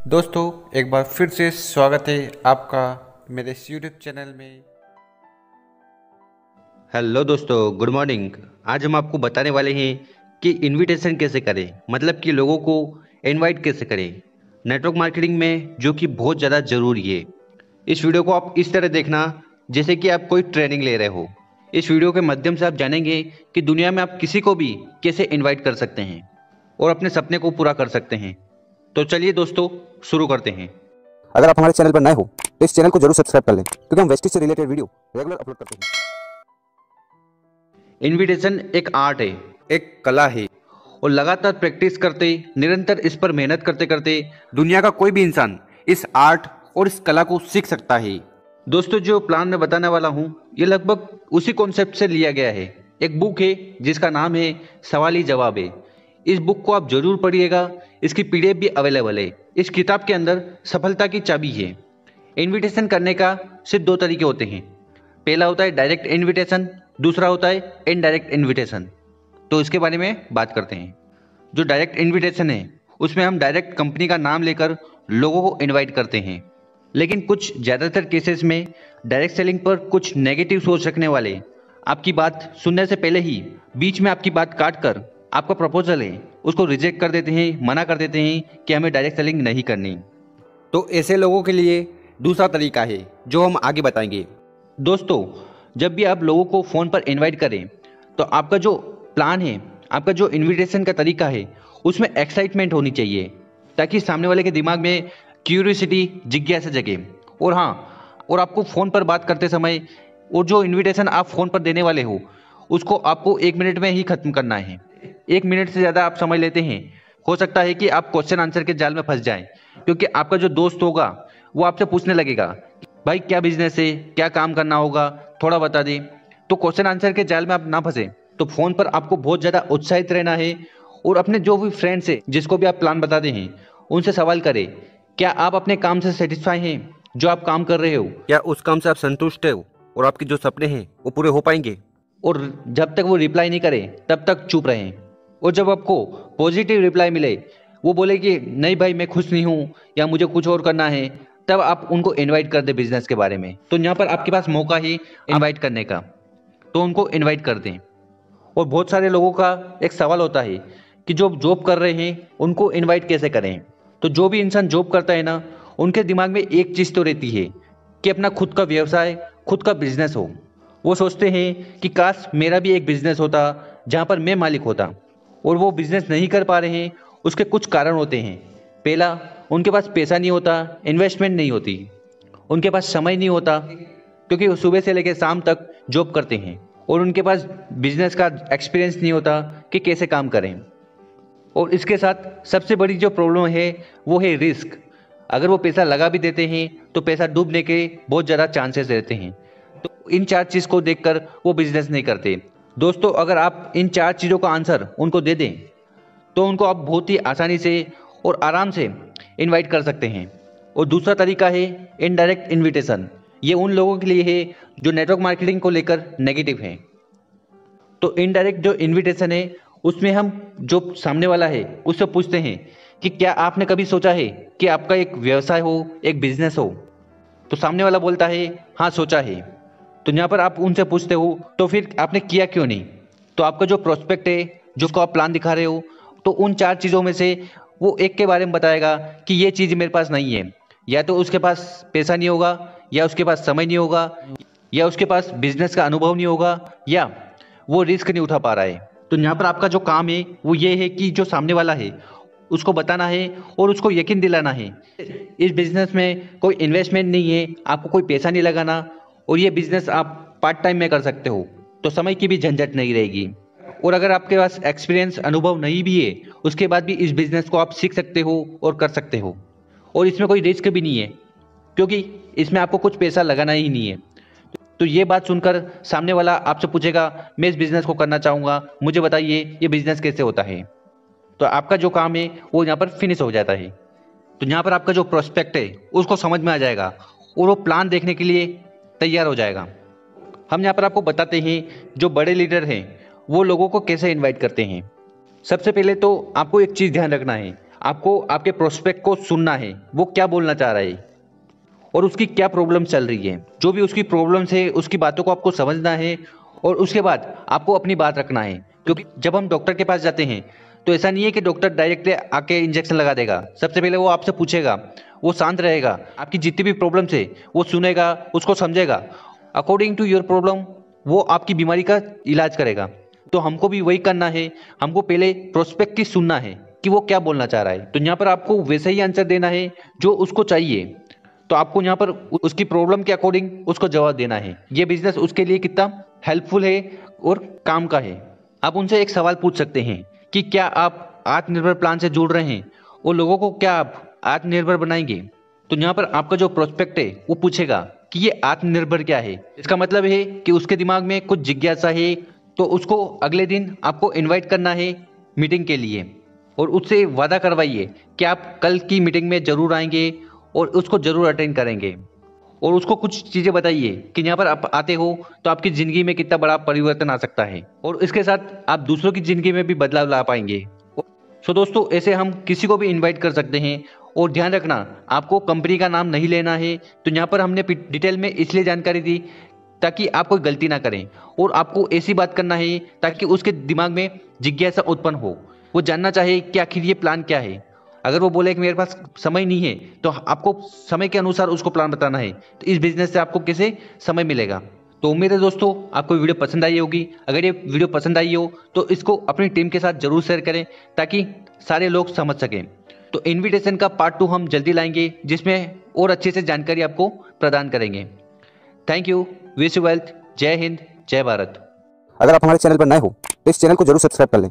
दोस्तों एक बार फिर से स्वागत है आपका मेरे इस यूट्यूब चैनल में। हेलो दोस्तों, गुड मॉर्निंग। आज हम आपको बताने वाले हैं कि इनविटेशन कैसे करें, मतलब कि लोगों को इनवाइट कैसे करें नेटवर्क मार्केटिंग में, जो कि बहुत ज़्यादा ज़रूरी है। इस वीडियो को आप इस तरह देखना जैसे कि आप कोई ट्रेनिंग ले रहे हो। इस वीडियो के माध्यम से आप जानेंगे कि दुनिया में आप किसी को भी कैसे इनवाइट कर सकते हैं और अपने सपने को पूरा कर सकते हैं। तो चलिए दोस्तों, शुरू करते हैं। अगर आप हमारे चैनल पर नए हो तो इस चैनल को जरूर सब्सक्राइब कर लें, क्योंकि हम वेस्टिज से रिलेटेड वीडियो रेगुलर अपलोड करते हैं। इनविटेशन एक आर्ट है, एक कला है और लगातार प्रैक्टिस करते, निरंतर इस पर मेहनत करते करते दुनिया का कोई भी इंसान इस आर्ट और इस कला को सीख सकता है। दोस्तों, जो प्लान मैं बताने वाला हूँ ये लगभग उसी कॉन्सेप्ट से लिया गया है। एक बुक है जिसका नाम है सवाल ही जवाब है। इस बुक को आप जरूर पढ़िएगा, इसकी पीडीएफ भी अवेलेबल है। इस किताब के अंदर सफलता की चाबी है। इनविटेशन करने का सिर्फ दो तरीके होते हैं। पहला होता है डायरेक्ट इनविटेशन, दूसरा होता है इनडायरेक्ट इनविटेशन। तो इसके बारे में बात करते हैं। जो डायरेक्ट इनविटेशन है उसमें हम डायरेक्ट कंपनी का नाम लेकर लोगों को इनवाइट करते हैं, लेकिन कुछ ज़्यादातर केसेस में डायरेक्ट सेलिंग पर कुछ नेगेटिव सोच रखने वाले आपकी बात सुनने से पहले ही बीच में आपकी बात काट कर आपका प्रपोजल है उसको रिजेक्ट कर देते हैं, मना कर देते हैं कि हमें डायरेक्ट सेलिंग नहीं करनी। तो ऐसे लोगों के लिए दूसरा तरीका है जो हम आगे बताएंगे। दोस्तों, जब भी आप लोगों को फ़ोन पर इनवाइट करें तो आपका जो प्लान है, आपका जो इनविटेशन का तरीका है, उसमें एक्साइटमेंट होनी चाहिए, ताकि सामने वाले के दिमाग में क्यूरियोसिटी, जिज्ञासा जगे। और हाँ, और आपको फ़ोन पर बात करते समय और जो इनविटेशन आप फ़ोन पर देने वाले हो उसको आपको 1 मिनट में ही ख़त्म करना है। 1 मिनट से ज़्यादा आप समय लेते हैं, हो सकता है कि आप क्वेश्चन आंसर के जाल में फंस जाएं, क्योंकि आपका जो दोस्त होगा वो आपसे पूछने लगेगा, भाई क्या बिजनेस है, क्या काम करना होगा, थोड़ा बता दे। तो क्वेश्चन आंसर के जाल में आप ना फंसे तो फ़ोन पर आपको बहुत ज़्यादा उत्साहित रहना है और अपने जो भी फ्रेंड्स हैं जिसको भी आप प्लान बताते हैं उनसे सवाल करें, क्या आप अपने काम से सेटिस्फाई हैं जो आप काम कर रहे हो, क्या उस काम से आप संतुष्ट हो और आपके जो सपने हैं वो पूरे हो पाएंगे। और जब तक वो रिप्लाई नहीं करे तब तक चुप रहें। और जब आपको पॉजिटिव रिप्लाई मिले, वो बोले कि नहीं भाई मैं खुश नहीं हूँ या मुझे कुछ और करना है, तब आप उनको इनवाइट कर दें बिजनेस के बारे में। तो यहाँ पर आपके पास मौका है इनवाइट करने का, तो उनको इनवाइट कर दें। और बहुत सारे लोगों का एक सवाल होता है कि जो जॉब कर रहे हैं उनको इनवाइट कैसे करें। तो जो भी इंसान जॉब करता है ना, उनके दिमाग में एक चीज़ तो रहती है कि अपना खुद का व्यवसाय, खुद का बिजनेस हो। वो सोचते हैं कि काश मेरा भी एक बिजनेस होता जहाँ पर मैं मालिक होता। और वो बिजनेस नहीं कर पा रहे हैं, उसके कुछ कारण होते हैं। पहला, उनके पास पैसा नहीं होता, इन्वेस्टमेंट नहीं होती, उनके पास समय नहीं होता, क्योंकि वो सुबह से लेकर शाम तक जॉब करते हैं, और उनके पास बिजनेस का एक्सपीरियंस नहीं होता कि कैसे काम करें। और इसके साथ सबसे बड़ी जो प्रॉब्लम है वो है रिस्क। अगर वो पैसा लगा भी देते हैं तो पैसा डूबने के बहुत ज़्यादा चांसेस रहते हैं। तो इन 4 चीज़ को देखकर वो बिजनेस नहीं करते। दोस्तों, अगर आप इन 4 चीज़ों का आंसर उनको दे दें तो उनको आप बहुत ही आसानी से और आराम से इनवाइट कर सकते हैं। और दूसरा तरीका है इनडायरेक्ट इनविटेशन। ये उन लोगों के लिए है जो नेटवर्क मार्केटिंग को लेकर नेगेटिव हैं। तो इनडायरेक्ट जो इनविटेशन है उसमें हम जो सामने वाला है उससे पूछते हैं कि क्या आपने कभी सोचा है कि आपका एक व्यवसाय हो, एक बिजनेस हो। तो सामने वाला बोलता है हाँ सोचा है। तो यहाँ पर आप उनसे पूछते हो तो फिर आपने किया क्यों नहीं। तो आपका जो प्रोस्पेक्ट है, जिसको आप प्लान दिखा रहे हो, तो उन 4 चीज़ों में से वो एक के बारे में बताएगा कि ये चीज़ मेरे पास नहीं है। या तो उसके पास पैसा नहीं होगा, या उसके पास समय नहीं होगा, या उसके पास बिजनेस का अनुभव नहीं होगा, या वो रिस्क नहीं उठा पा रहा है। तो यहाँ पर आपका जो काम है वो ये है कि जो सामने वाला है उसको बताना है और उसको यकीन दिलाना है इस बिजनेस में कोई इन्वेस्टमेंट नहीं है, आपको कोई पैसा नहीं लगाना, और ये बिजनेस आप पार्ट टाइम में कर सकते हो, तो समय की भी झंझट नहीं रहेगी। और अगर आपके पास एक्सपीरियंस, अनुभव नहीं भी है, उसके बाद भी इस बिजनेस को आप सीख सकते हो और कर सकते हो। और इसमें कोई रिस्क भी नहीं है, क्योंकि इसमें आपको कुछ पैसा लगाना ही नहीं है। तो ये बात सुनकर सामने वाला आपसे पूछेगा मैं इस बिज़नेस को करना चाहूँगा, मुझे बताइए ये बिज़नेस कैसे होता है। तो आपका जो काम है वो यहाँ पर फिनिश हो जाता है। तो यहाँ पर आपका जो प्रोस्पेक्ट है उसको समझ में आ जाएगा और वो प्लान देखने के लिए तैयार हो जाएगा। हम यहाँ पर आपको बताते हैं जो बड़े लीडर हैं वो लोगों को कैसे इन्वाइट करते हैं। सबसे पहले तो आपको एक चीज़ ध्यान रखना है, आपको आपके प्रोस्पेक्ट को सुनना है, वो क्या बोलना चाह रहा है और उसकी क्या प्रॉब्लम चल रही है। जो भी उसकी प्रॉब्लम्स है उसकी बातों को आपको समझना है और उसके बाद आपको अपनी बात रखना है। क्योंकि जब हम डॉक्टर के पास जाते हैं तो ऐसा नहीं है कि डॉक्टर डायरेक्टली आके इंजेक्शन लगा देगा। सबसे पहले वो आपसे पूछेगा, वो शांत रहेगा, आपकी जितनी भी प्रॉब्लम्स है वो सुनेगा, उसको समझेगा, अकॉर्डिंग टू योर प्रॉब्लम वो आपकी बीमारी का इलाज करेगा। तो हमको भी वही करना है, हमको पहले प्रोस्पेक्ट की सुनना है कि वो क्या बोलना चाह रहा है। तो यहाँ पर आपको वैसा ही आंसर देना है जो उसको चाहिए। तो आपको यहाँ पर उसकी प्रॉब्लम के अकॉर्डिंग उसको जवाब देना है। ये बिजनेस उसके लिए कितना हेल्पफुल है और काम का है। आप उनसे एक सवाल पूछ सकते हैं कि क्या आप आत्मनिर्भर प्लान से जुड़ रहे हैं और लोगों को क्या आप आत्मनिर्भर बनाएंगे। तो यहाँ पर आपका जो प्रोस्पेक्ट है वो पूछेगा कि ये आत्मनिर्भर क्या है। इसका मतलब है कि उसके दिमाग में कुछ जिज्ञासा है, तो उसको अगले दिन आपको इनवाइट करना है मीटिंग के लिए और उससे वादा करवाइए कि आप कल की मीटिंग में जरूर आएंगे और उसको जरूर अटेंड करेंगे। और उसको कुछ चीज़ें बताइए कि यहाँ पर आप आते हो तो आपकी ज़िंदगी में कितना बड़ा परिवर्तन आ सकता है और इसके साथ आप दूसरों की ज़िंदगी में भी बदलाव ला पाएंगे। सो दोस्तों, ऐसे हम किसी को भी इनवाइट कर सकते हैं। और ध्यान रखना, आपको कंपनी का नाम नहीं लेना है। तो यहाँ पर हमने डिटेल में इसलिए जानकारी दी ताकि आप कोई गलती ना करें और आपको ऐसी बात करना है ताकि उसके दिमाग में जिज्ञासा उत्पन्न हो, वो जानना चाहे कि आखिर ये प्लान क्या है। अगर वो बोले कि मेरे पास समय नहीं है तो आपको समय के अनुसार उसको प्लान बताना है। तो इस बिजनेस से आपको कैसे समय मिलेगा। तो उम्मीद है दोस्तों आपको वीडियो पसंद आई होगी। अगर ये वीडियो पसंद आई हो तो इसको अपनी टीम के साथ जरूर शेयर करें ताकि सारे लोग समझ सकें। तो इनविटेशन का पार्ट 2 हम जल्दी लाएंगे जिसमें और अच्छे से जानकारी आपको प्रदान करेंगे। Thank you, wish you wealth, जय हिंद, जय भारत। अगर आप हमारे चैनल पर नए हो तो इस चैनल को जरूर सब्सक्राइब कर लें